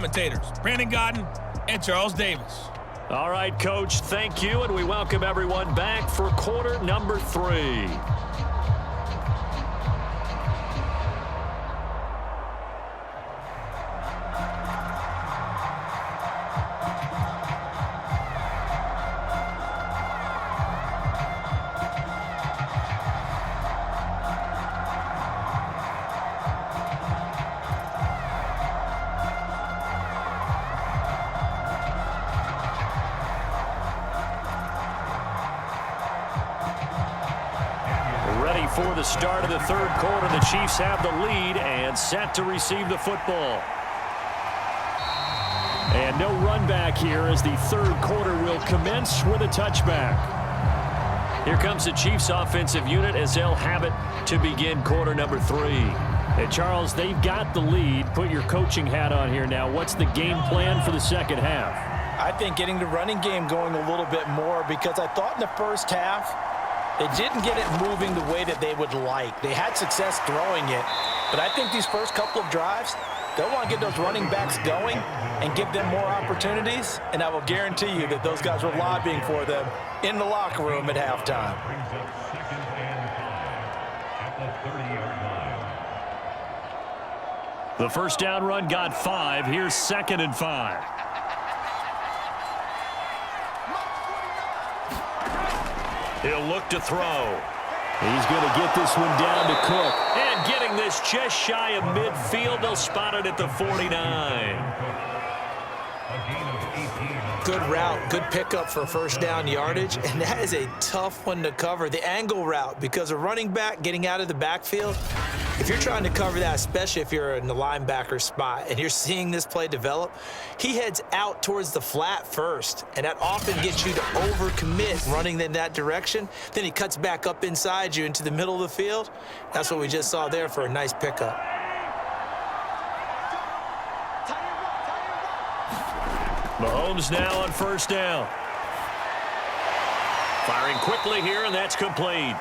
commentators, Brandon Godden and Charles Davis. All right, Coach, thank you, and we welcome everyone back for quarter number 3. For the start of the third quarter, the Chiefs have the lead and set to receive the football. And no run back here as the third quarter will commence with a touchback. Here comes the Chiefs offensive unit as they'll have it to begin quarter number 3. And Charles, they've got the lead. Put your coaching hat on here now. What's the game plan for the second half? I think getting the running game going a little bit more, because I thought in the first half they didn't get it moving the way that they would like. They had success throwing it, but I think these first couple of drives, they'll want to get those running backs going and give them more opportunities, and I will guarantee you that those guys were lobbying for them in the locker room at halftime. The first down run got 5. Here's 2nd and 5. He'll look to throw. He's going to get this one down to Cook. And getting this just shy of midfield. They'll spot it at the 49. Good route, good pickup for first down yardage, and that is a tough one to cover. The angle route, because a running back getting out of the backfield, if you're trying to cover that, especially if you're in the linebacker spot and you're seeing this play develop, he heads out towards the flat first, and that often gets you to overcommit running in that direction. Then he cuts back up inside you into the middle of the field. That's what we just saw there for a nice pickup. Mahomes now on first down. Firing quickly here, and that's complete.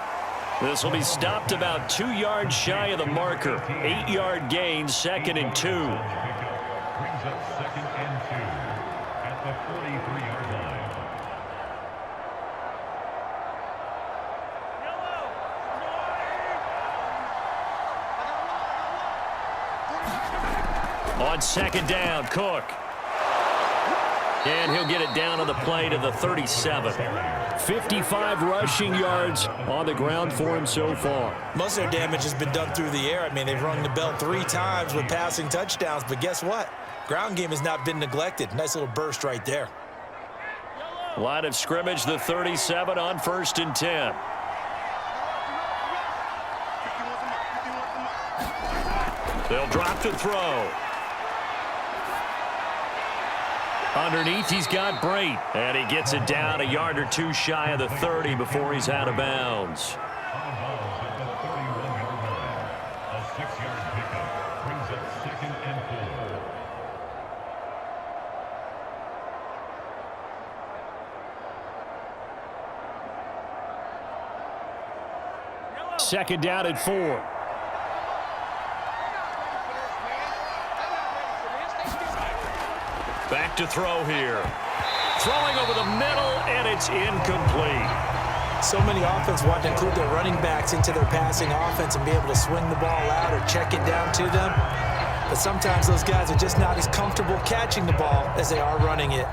This will be stopped about 2 yards shy of the marker. 8-yard gain, 2nd and 2. Brings up 2nd and 2 at the 43-yard line. On 2nd down, Cook. And he'll get it down on the play to the 37. 55 rushing yards on the ground for him so far. Most of their damage has been done through the air. I mean, they've rung the bell 3 times with passing touchdowns, but guess what? Ground game has not been neglected. Nice little burst right there. Line of scrimmage, the 37 on 1st and 10. They'll drop to throw. Underneath, he's got Brate, and he gets it down a yard or 2 shy of the 30 before he's out of bounds. A 6-yard pickup brings up 2nd and 4. Second down at 4. Back to throw here. Throwing over the middle, and it's incomplete. So many offense want to include their running backs into their passing offense and be able to swing the ball out or check it down to them. But sometimes those guys are just not as comfortable catching the ball as they are running it.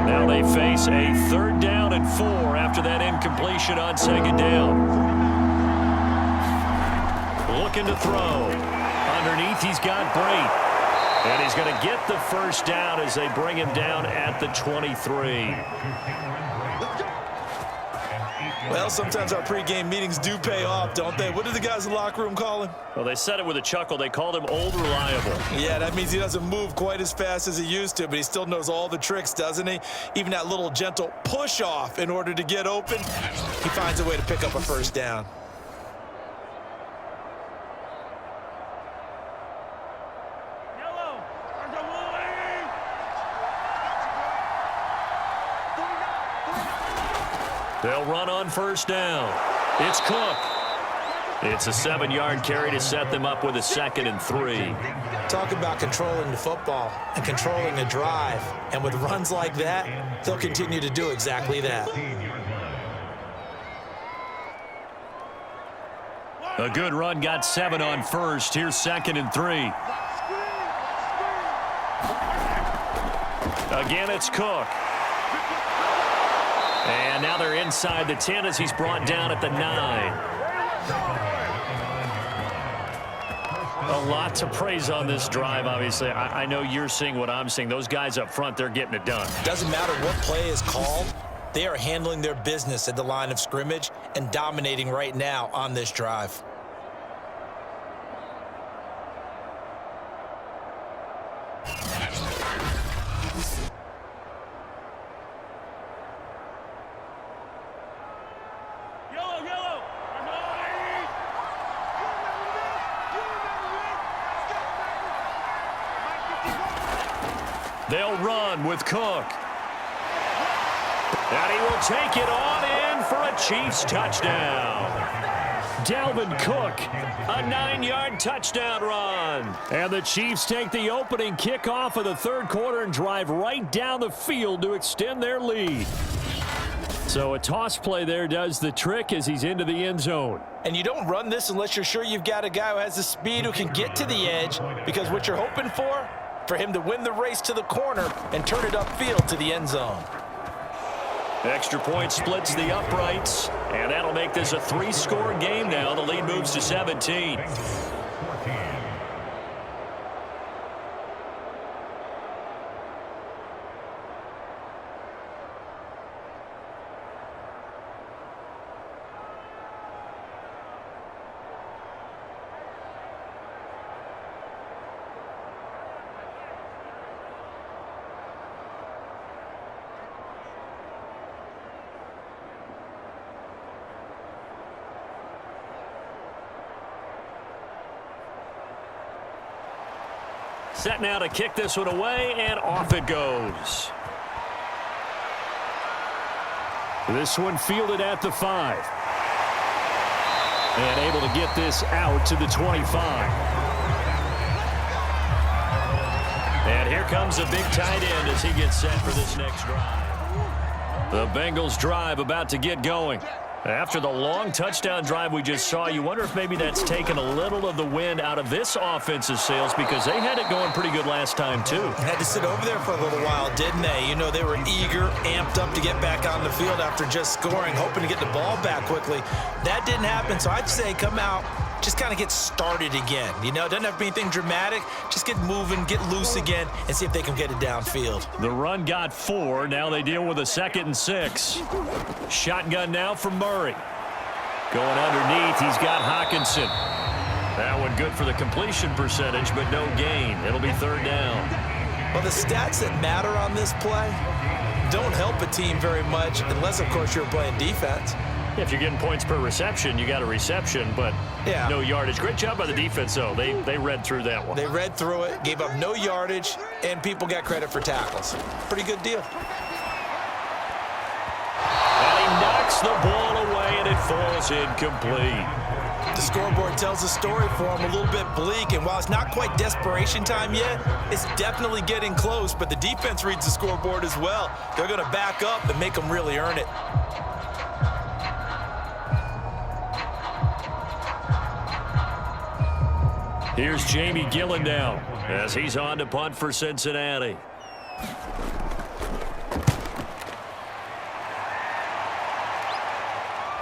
Now they face a 3rd down and 4 after that incompletion on 2nd down. Looking to throw. Underneath, he's got Brate. And he's going to get the first down as they bring him down at the 23. Well, sometimes our pregame meetings do pay off, don't they? What do the guys in the locker room call him? Well, they said it with a chuckle. They called him Old Reliable. Yeah, that means he doesn't move quite as fast as he used to, but he still knows all the tricks, doesn't he? Even that little gentle push-off in order to get open, he finds a way to pick up a first down. They'll run on first down. It's Cook. It's a 7-yard carry to set them up with a 2nd and 3. Talk about controlling the football and controlling a drive. And with runs like that, they'll continue to do exactly that. A good run got 7 on first. Here's 2nd and 3. Again, it's Cook. And now they're inside the 10 as he's brought down at the 9. A lot to praise on this drive, obviously. I know you're seeing what I'm seeing. Those guys up front, they're getting it done. Doesn't matter what play is called. They are handling their business at the line of scrimmage and dominating right now on this drive. They'll run with Cook. And he will take it on in for a Chiefs touchdown. Dalvin Cook, a 9-yard touchdown run. And the Chiefs take the opening kickoff of the third quarter and drive right down the field to extend their lead. So a toss play there does the trick as he's into the end zone. And you don't run this unless you're sure you've got a guy who has the speed who can get to the edge, because what you're hoping for him to win the race to the corner and turn it upfield to the end zone. Extra point splits the uprights, and that'll make this a 3-score game now. The lead moves to 17. Set now to kick this one away, and off it goes. This one fielded at the 5. And able to get this out to the 25. And here comes a big tight end as he gets set for this next drive. The Bengals drive about to get going. After the long touchdown drive we just saw, you wonder if maybe that's taken a little of the wind out of this offense's sails, because they had it going pretty good last time, too. Had to sit over there for a little while, didn't they? You know, they were eager, amped up to get back on the field after just scoring, hoping to get the ball back quickly. That didn't happen, so I'd say come out, just kind of get started again. You know, it doesn't have to be anything dramatic. Just get moving, get loose again, and see if they can get it downfield. The run got 4. Now they deal with a 2nd and 6. Shotgun now from Murray. Going underneath, he's got Hawkinson. That one good for the completion percentage, but no gain. It'll be 3rd down. Well, the stats that matter on this play don't help a team very much, unless, of course, you're playing defense. If you're getting points per reception, you got a reception, but no yardage. Great job by the defense, though. They read through that one. They read through it, gave up no yardage, and people got credit for tackles. Pretty good deal. And he knocks the ball away, and it falls incomplete. The scoreboard tells a story for him, a little bit bleak, and while it's not quite desperation time yet, it's definitely getting close, but the defense reads the scoreboard as well. They're going to back up and make them really earn it. Here's Jamie Gillen now as he's on to punt for Cincinnati.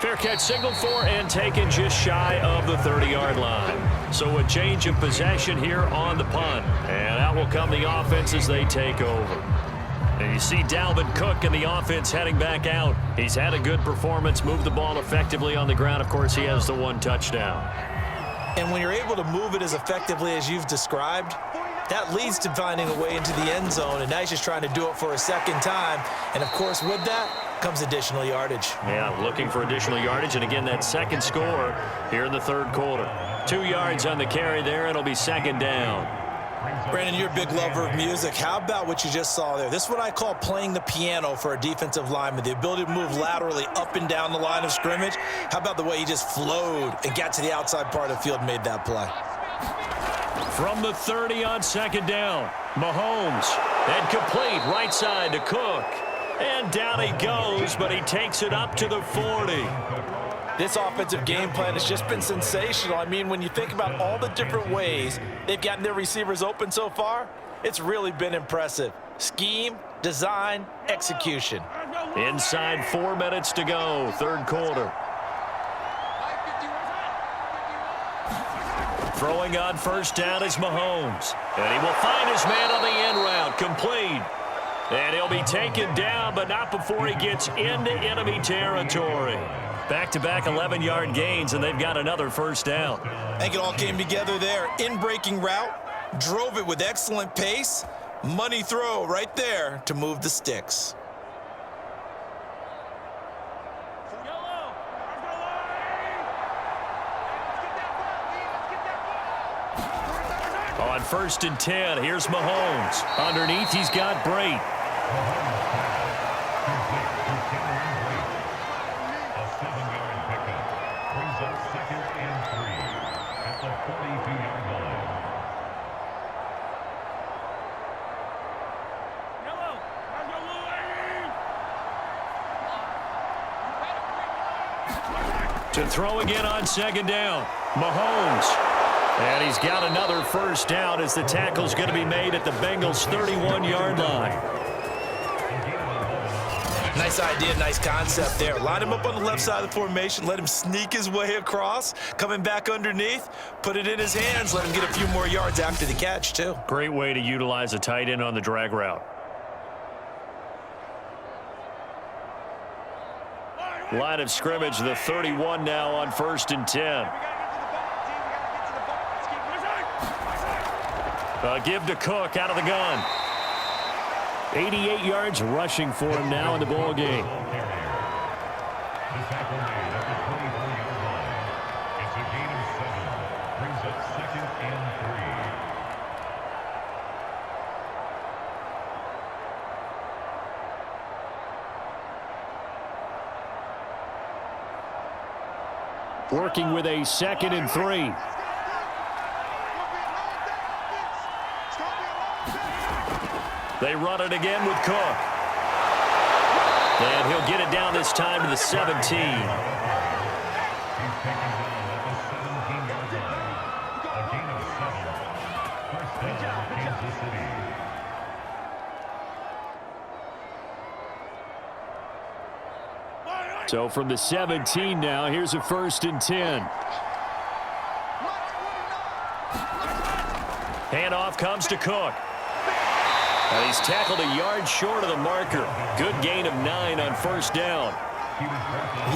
Fair catch signaled for and taken just shy of the 30-yard line. So a change of possession here on the punt. And out will come the offense as they take over. And you see Dalvin Cook and the offense heading back out. He's had a good performance, moved the ball effectively on the ground. Of course, he has the 1 touchdown. And when you're able to move it as effectively as you've described, that leads to finding a way into the end zone, and now he's just trying to do it for a second time. And, of course, with that comes additional yardage. Yeah, looking for additional yardage, and again, that 2nd score here in the 3rd quarter. 2 yards on the carry there, and it'll be 2nd down. Brandon, you're a big lover of music. How about what you just saw there? This is what I call playing the piano for a defensive lineman, the ability to move laterally up and down the line of scrimmage. How about the way he just flowed and got to the outside part of the field and made that play? From the 30 on second down, Mahomes, and complete right side to Cook. And down he goes, but he takes it up to the 40. This offensive game plan has just been sensational. I mean, when you think about all the different ways they've gotten their receivers open so far, it's really been impressive. Scheme, design, execution. Inside 4 minutes to go, third quarter. Throwing on first down is Mahomes. And he will find his man on the end route, complete. And he'll be taken down, but not before he gets into enemy territory. Back-to-back 11-yard gains, and they've got another first down. I think it all came together there. In-breaking route, drove it with excellent pace. Money throw right there to move the sticks. On first and 10, here's Mahomes. Underneath, he's got Brate. To throw again on second down, Mahomes. And he's got another first down as the tackle's going to be made at the Bengals' 31-yard line. Nice idea, nice concept there. Line him up on the left side of the formation, let him sneak his way across, coming back underneath, put it in his hands, let him get a few more yards after the catch, too. Great way to utilize a tight end on the drag route. Line of scrimmage, the 31 now on first and 10. Give to Cook out of the gun. 88 yards rushing for him now in the ball game. Working with a 2nd and 3. They run it again with Cook. And he'll get it down this time to the 17. So from the 17 now, here's a first and 10. Handoff comes to Cook. And he's tackled a yard short of the marker. Good gain of 9 on first down.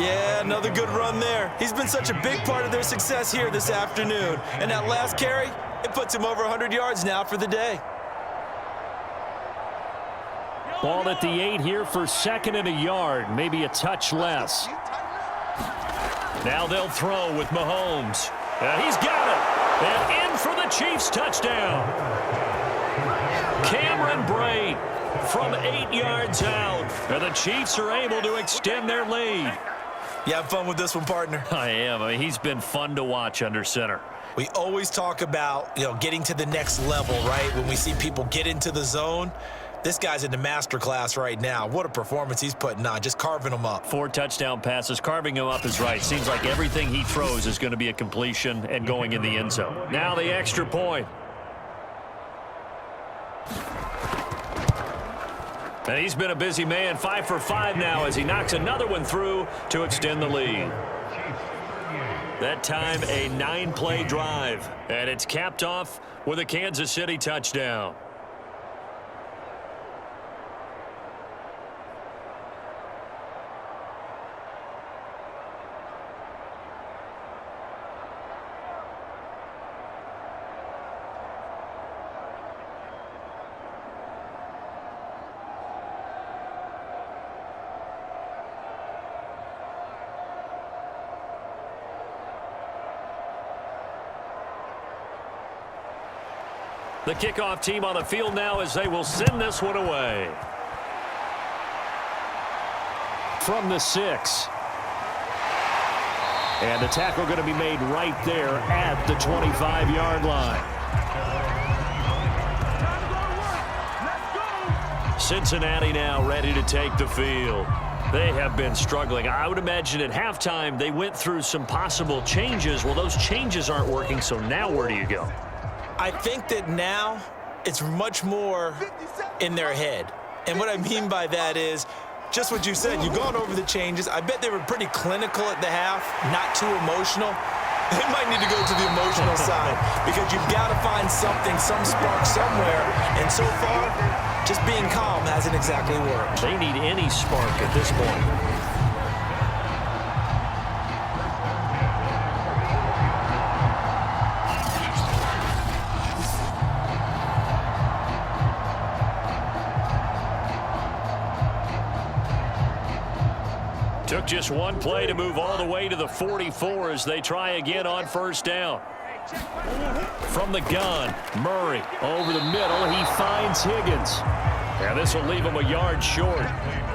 Yeah, another good run there. He's been such a big part of their success here this afternoon. And that last carry, it puts him over 100 yards now for the day. Ball at the 8 here for 2nd and a yard, maybe a touch less. Now they'll throw with Mahomes. And he's got it. And in for the Chiefs touchdown. Cameron Brate from 8 yards out. And the Chiefs are able to extend their lead. You have fun with this one, partner? I am. I mean, he's been fun to watch under center. We always talk about, getting to the next level, right? When we see people get into the zone. This guy's in the master class right now. What a performance he's putting on, just carving them up. 4 touchdown passes. Carving him up is right. Seems like everything he throws is going to be a completion and going in the end zone. Now the extra point. And he's been a busy man. 5 for 5 now as he knocks another one through to extend the lead. That time a 9-play drive. And it's capped off with a Kansas City touchdown. The kickoff team on the field now as they will send this one away. From the 6. And the tackle going to be made right there at the 25-yard line. Cincinnati now ready to take the field. They have been struggling. I would imagine at halftime they went through some possible changes. Well, those changes aren't working, so now where do you go? I think that now it's much more in their head. And what I mean by that is just what you said. You've gone over the changes. I bet they were pretty clinical at the half, not too emotional. They might need to go to the emotional side because you've got to find something, some spark somewhere. And so far, just being calm hasn't exactly worked. They need any spark at this point. Took just one play to move all the way to the 44 as they try again on first down. From the gun, Murray over the middle. He finds Higgins. And this will leave him a yard short.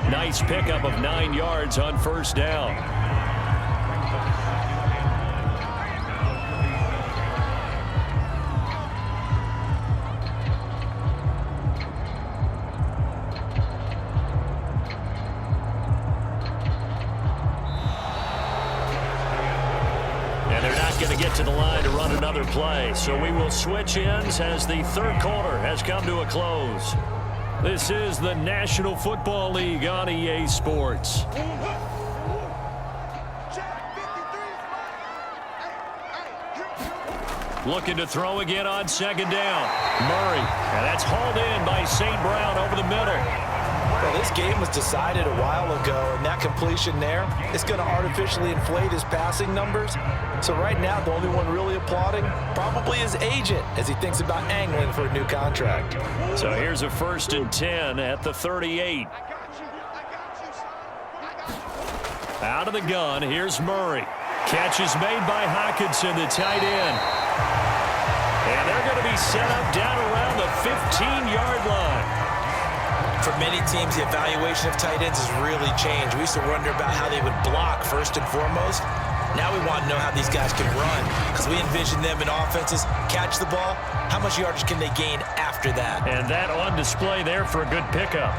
Nice pickup of 9 yards on first down. Going to get to the line to run another play. So we will switch ends as the third quarter has come to a close. This is the National Football League on EA Sports. Looking to throw again on second down. Murray, and that's hauled in by St. Brown over the middle. Well, this game was decided a while ago, and that completion there is going to artificially inflate his passing numbers. So right now, the only one really applauding probably his agent as he thinks about angling for a new contract. So here's a 1st and 10 at the 38. Out of the gun, here's Murray. Catch is made by Hockenson, the tight end. And they're going to be set up down around the 15-yard line. For many teams, the evaluation of tight ends has really changed. We used to wonder about how they would block first and foremost. Now we want to know how these guys can run because we envision them in offenses catch the ball. How much yardage can they gain after that? And that on display there for a good pickup.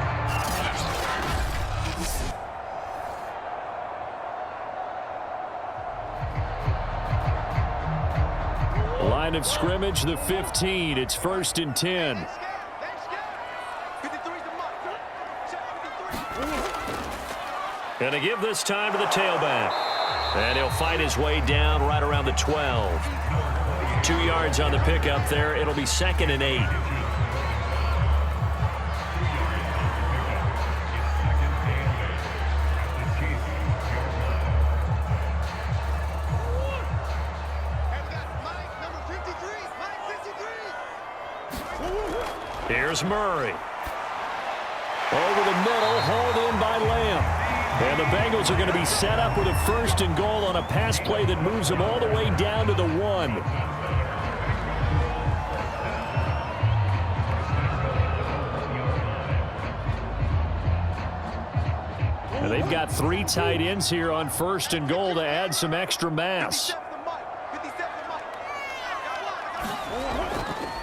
Line of scrimmage, the 15. It's 1st and 10. Going to give this time to the tailback. And he'll fight his way down right around the 12. 2 yards on the pickup there. It'll be 2nd and 8. Here's Murray. Over the middle, hauled in by Lamb. And the Bengals are going to be set up with a 1st and goal on a pass play that moves them all the way down to the 1. And they've got 3 tight ends here on 1st and goal to add some extra mass.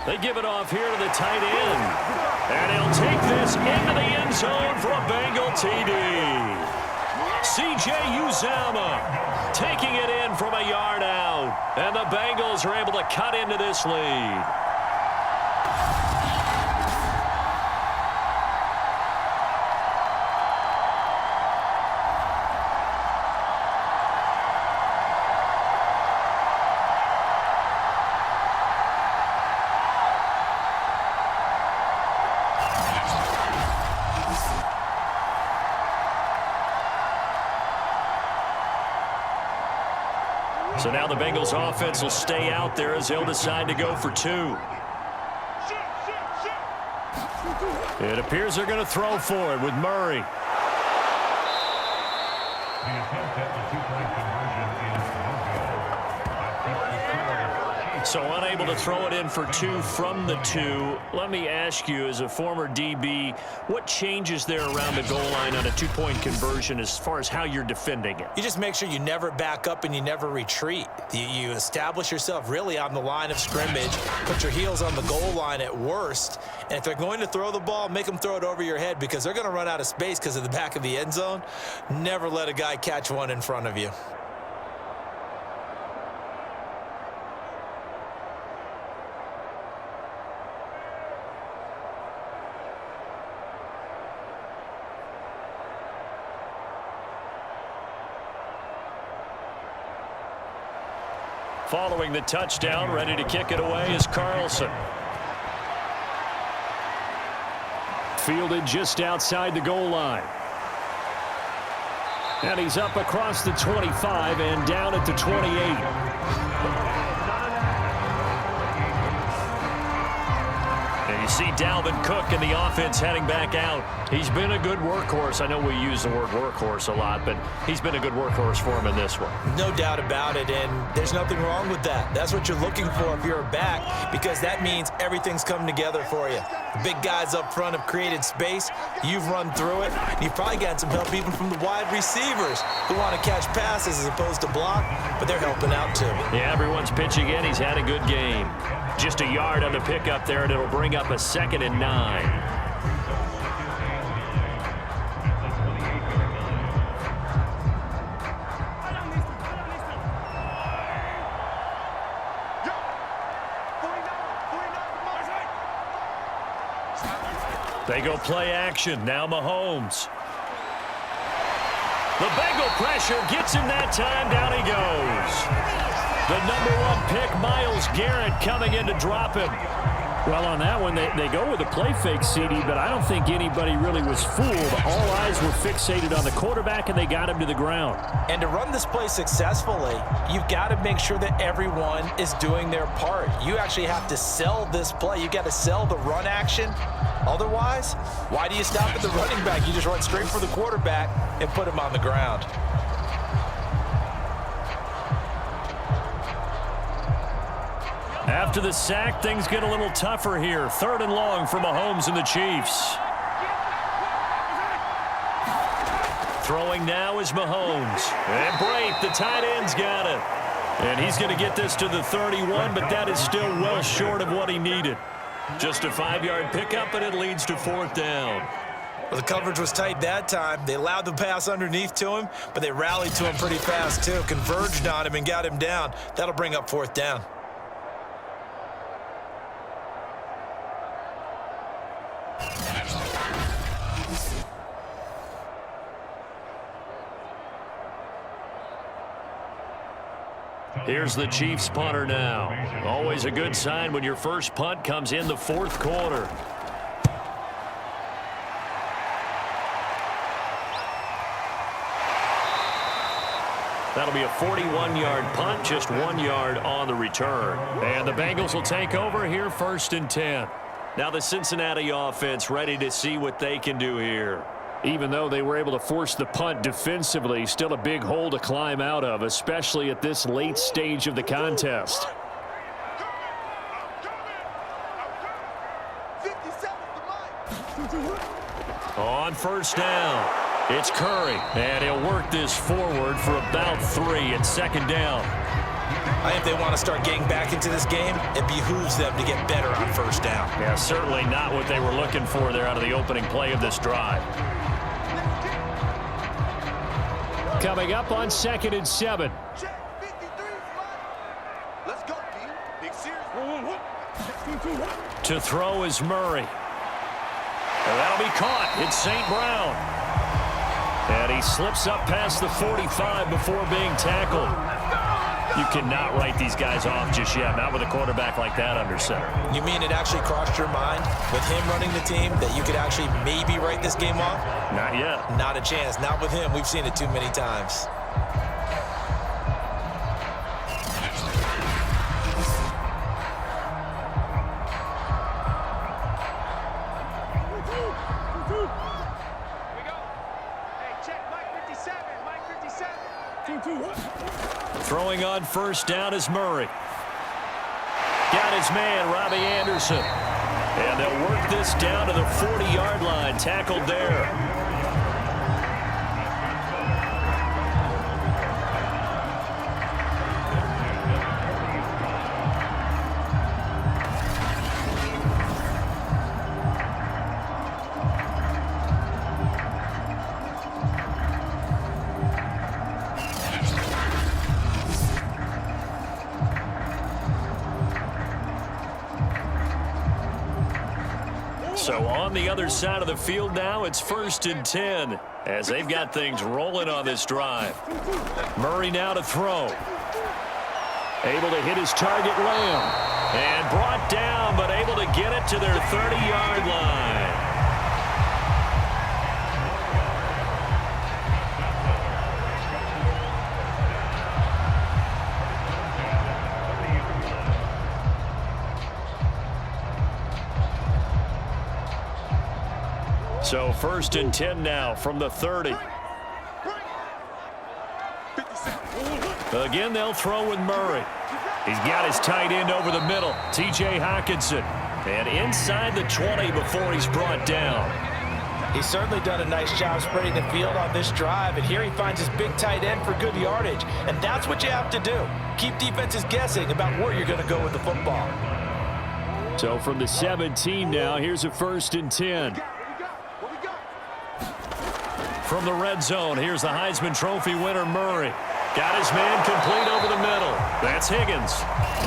They give it off here to the tight end. And he'll take this into the end zone for a Bengal TD. C.J. Uzomah taking it in from a yard out. And the Bengals are able to cut into this lead. So now the Bengals offense will stay out there as they'll decide to go for 2. It appears they're going to throw for it with Murray. So unable to throw it in for 2 from the 2. Let me ask you, as a former DB, what changes there around the goal line on a 2-point conversion as far as how you're defending it? You just make sure you never back up and you never retreat. You establish yourself really on the line of scrimmage, put your heels on the goal line at worst, and if they're going to throw the ball, make them throw it over your head because they're going to run out of space because of the back of the end zone. Never let a guy catch one in front of you. Following the touchdown, ready to kick it away is Carlson. Fielded just outside the goal line. And he's up across the 25 and down at the 28. And you see Dalvin Cook and the offense heading back out. He's been a good workhorse. I know we use the word workhorse a lot, but he's been a good workhorse for him in this one. No doubt about it, and there's nothing wrong with that. That's what you're looking for if you're a back, because that means everything's coming together for you. The big guys up front have created space. You've run through it. You've probably gotten some help even from the wide receivers who want to catch passes as opposed to block, but they're helping out too. Yeah, everyone's pitching in. He's had a good game. Just a yard on the pickup there, and it'll bring up a 2nd and 9. They go play action. Now Mahomes. The Bengal pressure gets him that time. Down he goes. The #1 pick, Myles Garrett, coming in to drop him. Well, on that one, they go with a play fake, CD, but I don't think anybody really was fooled. All eyes were fixated on the quarterback, and they got him to the ground. And to run this play successfully, you've got to make sure that everyone is doing their part. You actually have to sell this play. You've got to sell the run action. Otherwise, why do you stop at the running back? You just run straight for the quarterback and put him on the ground. After the sack, things get a little tougher here. 3rd and long for Mahomes and the Chiefs. Throwing now is Mahomes. And Brate, the tight end's got it. And he's going to get this to the 31, but that is still well short of what he needed. Just a 5-yard pickup, and it leads to 4th down. Well, the coverage was tight that time. They allowed the pass underneath to him, but they rallied to him pretty fast, too. Converged on him and got him down. That'll bring up 4th down. Here's the Chiefs punter now. Always a good sign when your first punt comes in the 4th quarter. That'll be a 41-yard punt, just 1 yard on the return. And the Bengals will take over here, 1st and 10. Now the Cincinnati offense ready to see what they can do here. Even though they were able to force the punt defensively, still a big hole to climb out of, especially at this late stage of the contest. On 1st down, it's Curry, and he'll work this forward for about 3 at 2nd down. I think they want to start getting back into this game. It behooves them to get better on 1st down. Yeah, certainly not what they were looking for there out of the opening play of this drive. Coming up on 2nd and 7. To throw is Murray. And that'll be caught. It's St. Brown. And he slips up past the 45 before being tackled. You cannot write these guys off just yet, not with a quarterback like that under center. You mean it actually crossed your mind with him running the team that you could actually maybe write this game off? Not yet. Not a chance. Not with him. We've seen it too many times. Throwing on 1st down is Murray. got his man, Robbie Anderson. And they'll work this down to the 40-yard line, tackled there. So on the other side of the field now, it's 1st and 10 as they've got things rolling on this drive. Murray now to throw. Able to hit his target, Lamb. And brought down, but able to get it to their 30-yard line. So 1st and 10 now from the 30. Again, they'll throw with Murray. He's got his tight end over the middle, T.J. Hockenson. And inside the 20 before he's brought down. He's certainly done a nice job spreading the field on this drive, and here he finds his big tight end for good yardage. And that's what you have to do. Keep defenses guessing about where you're going to go with the football. So from the 17 now, here's a 1st and 10. From the red zone, here's the Heisman Trophy winner, Murray. Got his man complete over the middle. That's Higgins.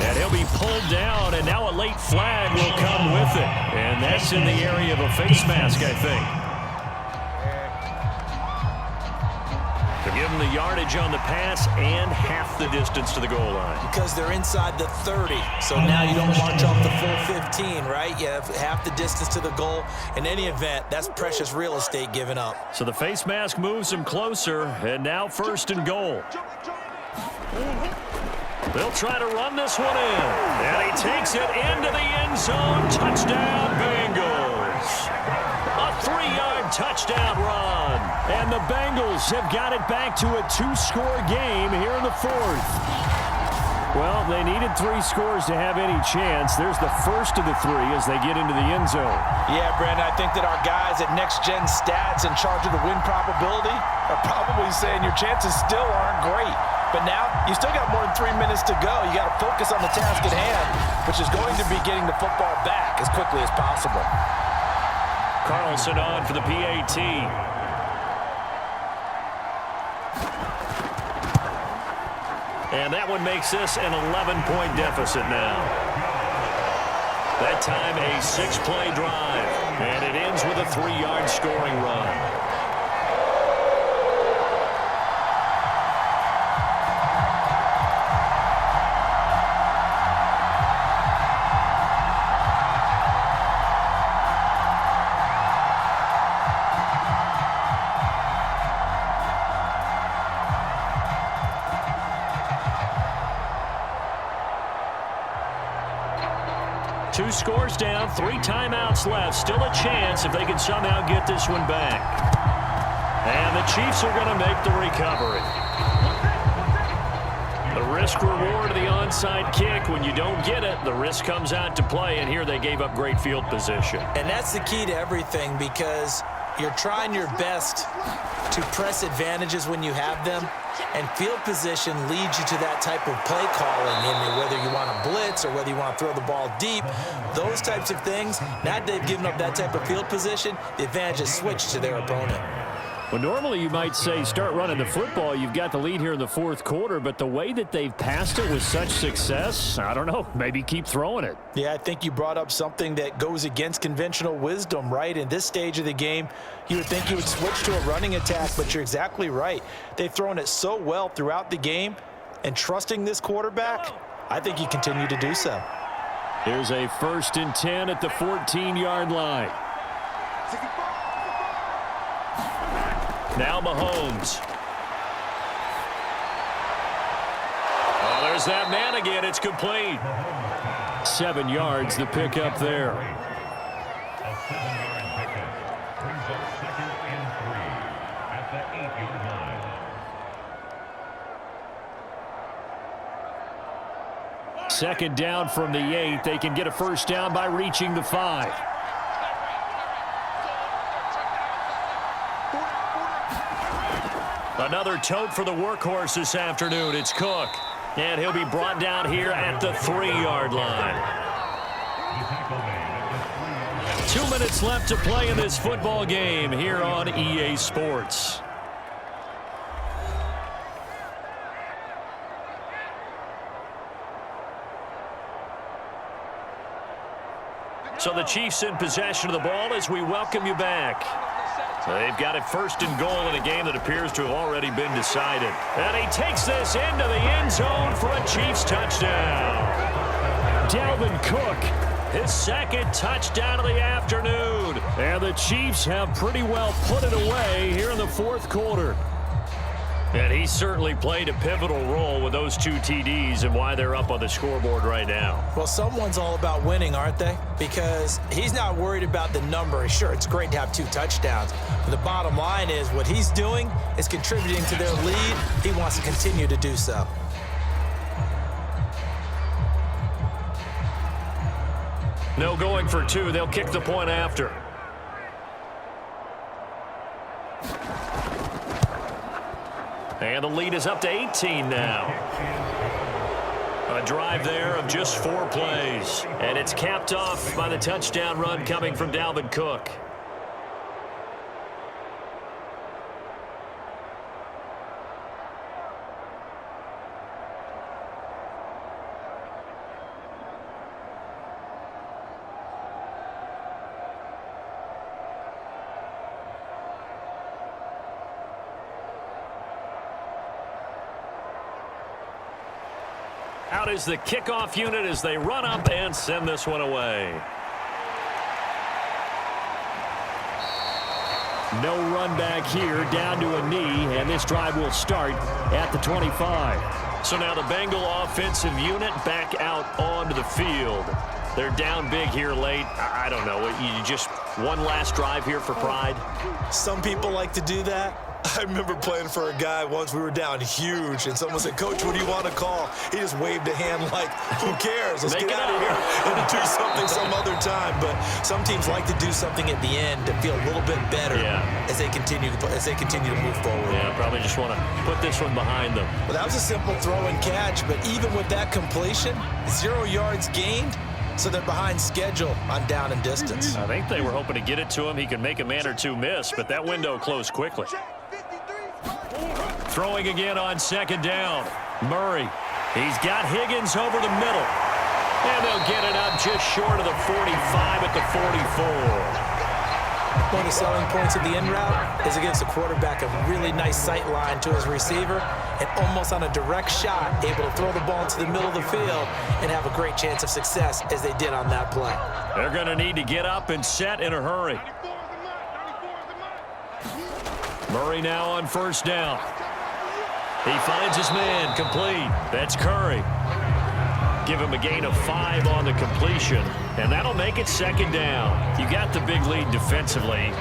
And he'll be pulled down, and now a late flag will come with it. And that's in the area of a face mask, I think. To give him the yardage on the pass and half the distance to the goal line. Because they're inside the 30, so now you don't march off the full 15, right? You have half the distance to the goal. In any event, that's precious real estate given up. So the face mask moves him closer, and now 1st and goal. They'll try to run this one in, and he takes it into the end zone. Touchdown, Bengals. A 3-yard touchdown run. And the Bengals have got it back to a 2-score game here in the 4th. Well, they needed 3 scores to have any chance. There's the first of the 3 as they get into the end zone. Yeah, Brandon, I think that our guys at Next Gen Stats in charge of the win probability are probably saying your chances still aren't great. But now, you still got more than 3 minutes to go. You got to focus on the task at hand, which is going to be getting the football back as quickly as possible. Carlson on for the PAT. And that one makes this an 11-point deficit now. That time a 6-play drive. And it ends with a 3-yard scoring run. Two scores down, 3 timeouts left. Still a chance if they can somehow get this one back. And the Chiefs are going to make the recovery. The risk reward of the onside kick. When you don't get it, the risk comes out to play, and here they gave up great field position. And that's the key to everything, because you're trying your best to press advantages when you have them, and field position leads you to that type of play calling, in whether you want to blitz or whether you want to throw the ball deep, those types of things. Now that they've given up that type of field position, the advantage is switched to their opponent. Well, normally you might say start running the football. You've got the lead here in the 4th quarter, but the way that they've passed it with such success, I don't know, maybe keep throwing it. Yeah, I think you brought up something that goes against conventional wisdom, right? In this stage of the game, you would think you would switch to a running attack, but you're exactly right. They've thrown it so well throughout the game, and trusting this quarterback, I think you continue to do so. Here's a 1st and 10 at the 14-yard line. Now Mahomes. Oh, there's that man again. It's complete. 7 yards, the pickup there. A 7-yard pickup brings up 2nd and 3 at the 8-yard line. Second down from the 8. They can get a first down by reaching the 5. Another tote for the workhorse this afternoon. It's Cook. And he'll be brought down here at the 3-yard line. 2 minutes left to play in this football game here on EA Sports. So the Chiefs in possession of the ball as we welcome you back. They've got it first and goal in a game that appears to have already been decided. And he takes this into the end zone for a Chiefs touchdown. Dalvin Cook, his second touchdown of the afternoon. And the Chiefs have pretty well put it away here in the fourth quarter. And he certainly played a pivotal role with those 2 TDs and why they're up on the scoreboard right now. Well, someone's all about winning, aren't they? Because he's not worried about the number. Sure, it's great to have 2 touchdowns. But the bottom line is what he's doing is contributing to their lead. He wants to continue to do so. No going for 2. They'll kick the point after. And the lead is up to 18 now. A drive there of just 4 plays. And it's capped off by the touchdown run coming from Dalvin Cook. Out is the kickoff unit as they run up and send this one away. No run back here, down to a knee, and this drive will start at the 25. So now the Bengal offensive unit back out onto the field. They're down big here late. I don't know. You just one last drive here for pride? Some people like to do that. I remember playing for a guy once. We were down huge, and someone said, "Coach, what do you want to call?" He just waved a hand like, who cares? Let's get out of here and do something some other time. But some teams like to do something at the end to feel a little bit better as they continue to move forward. Yeah, probably just want to put this one behind them. Well, that was a simple throw and catch, but even with that completion, 0 yards gained. So they're behind schedule on down and distance. I think they were hoping to get it to him. He could make a man or 2 miss, but that window closed quickly. Throwing again on second down. Murray. He's got Higgins over the middle. And they'll get it up just short of the 45 at the 44. One of the selling points of the in route is it gives the quarterback a really nice sight line to his receiver and almost on a direct shot able to throw the ball into the middle of the field and have a great chance of success as they did on that play. They're going to need to get up and set in a hurry. Murray now on first down. He finds his man complete. That's Curry. Give him a gain of 5 on the completion, and that'll make it second down. You got the big lead defensively.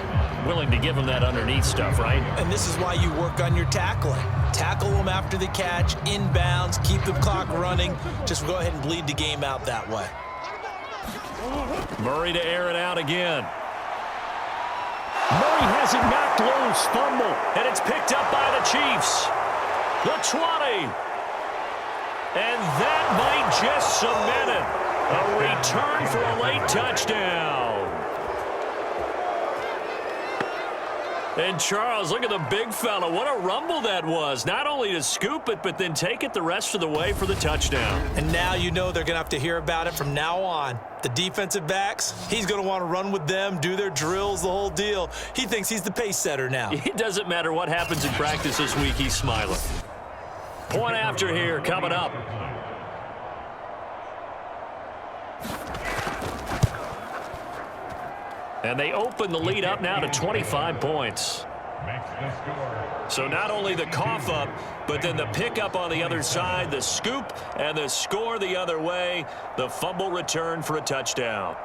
Willing to give him that underneath stuff, right? And this is why you work on your tackling. Tackle them after the catch, inbounds, keep the clock running. Just go ahead and bleed the game out that way. Murray to air it out again. Murray has it knocked loose, fumble. And it's picked up by the Chiefs. The 20. And that might just cement it. A return for a late touchdown. And Charles, look at the big fella. What a rumble that was. Not only to scoop it, but then take it the rest of the way for the touchdown. And now you know they're going to have to hear about it from now on. The defensive backs, he's going to want to run with them, do their drills, the whole deal. He thinks he's the pace setter now. It doesn't matter what happens in practice this week. He's smiling. Point after here coming up. And they open the lead up now to 25 points. So not only the cough up, but then the pickup on the other side, the scoop, and the score the other way. The fumble return for a touchdown.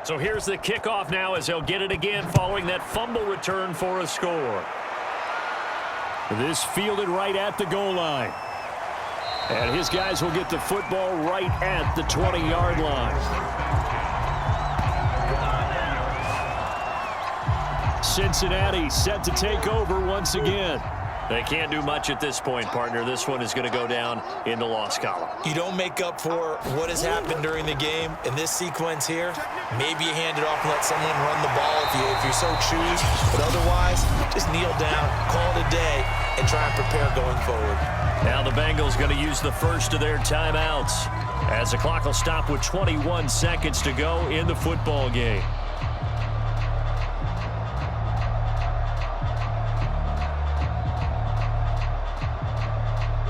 So here's the kickoff now as they'll get it again following that fumble return for a score. This fielded right at the goal line. And his guys will get the football right at the 20-yard line. Cincinnati set to take over once again. They can't do much at this point, partner. This one is going to go down in the loss column. You don't make up for what has happened during the game. In this sequence here, maybe you hand it off and let someone run the ball if you so choose. But otherwise, just kneel down, call it a day, and try and prepare going forward. Now the Bengals going to use the first of their timeouts as the clock will stop with 21 seconds to go in the football game.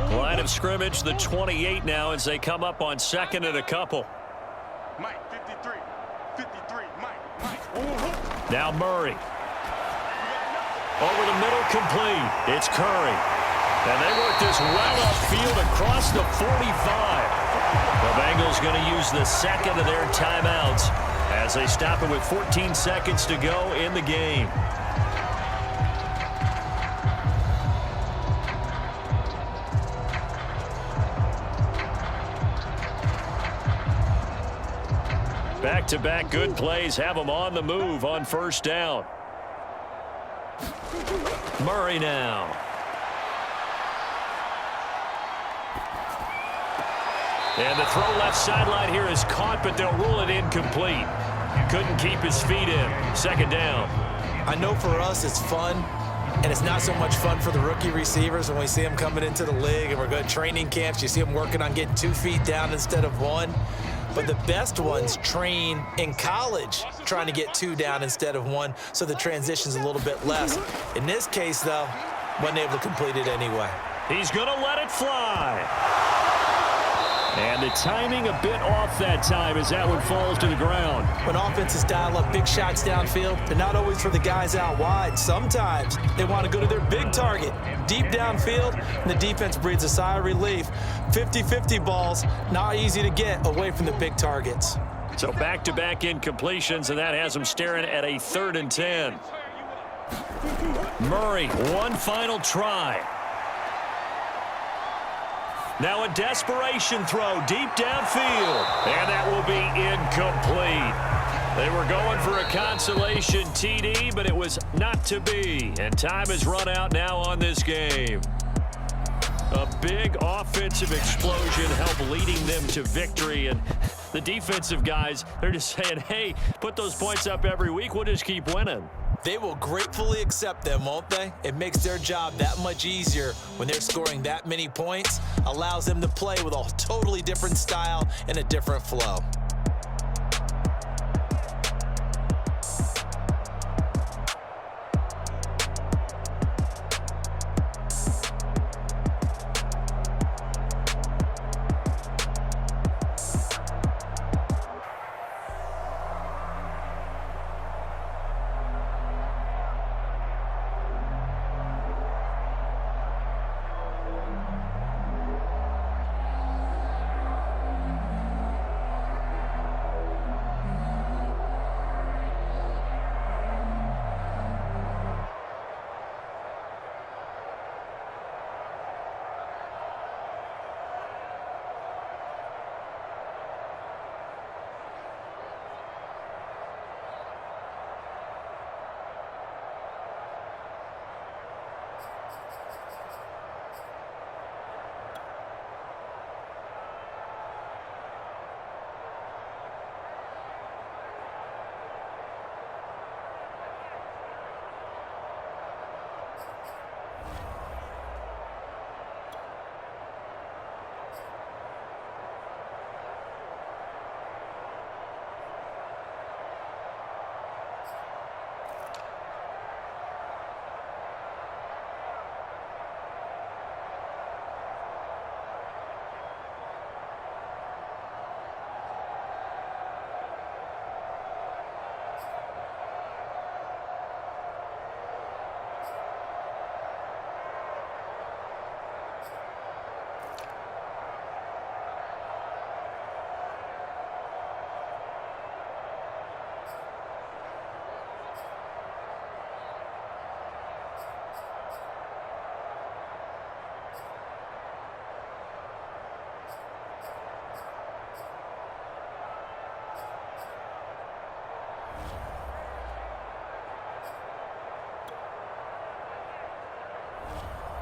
Line of scrimmage, the 28 now as they come up on second and a couple. Mike, 53, Mike. Now Murray. Over the middle, complete. It's Curry. And they work this well upfield across the 45. The Bengals going to use the second of their timeouts as they stop it with 14 seconds to go in the game. Back-to-back good plays have them on the move on first down. Murray now. And the throw left sideline here is caught, but they'll rule it incomplete. Couldn't keep his feet in. Second down. I know for us it's fun, and it's not so much fun for the rookie receivers when we see them coming into the league and we're going to training camps. You see them working on getting 2 feet down instead of 1. But the best ones train in college trying to get 2 down instead of 1, so the transition's a little bit less. In this case, though, wasn't able to complete it anyway. He's going to let it fly. And the timing a bit off that time as that one falls to the ground. When offenses dial up big shots downfield, they're not always for the guys out wide. Sometimes they want to go to their big target, deep downfield, and the defense breathes a sigh of relief. 50-50 balls, not easy to get away from the big targets. So back-to-back incompletions, and that has them staring at a 3rd and 10. Murray, one final try. Now a desperation throw deep downfield, and that will be incomplete. They were going for a consolation TD, but it was not to be, and time has run out now on this game. A big offensive explosion helped leading them to victory, and the defensive guys, they're just saying, hey, put those points up every week, we'll just keep winning. They will gratefully accept them, won't they? It makes their job that much easier when they're scoring that many points, allows them to play with a totally different style and a different flow.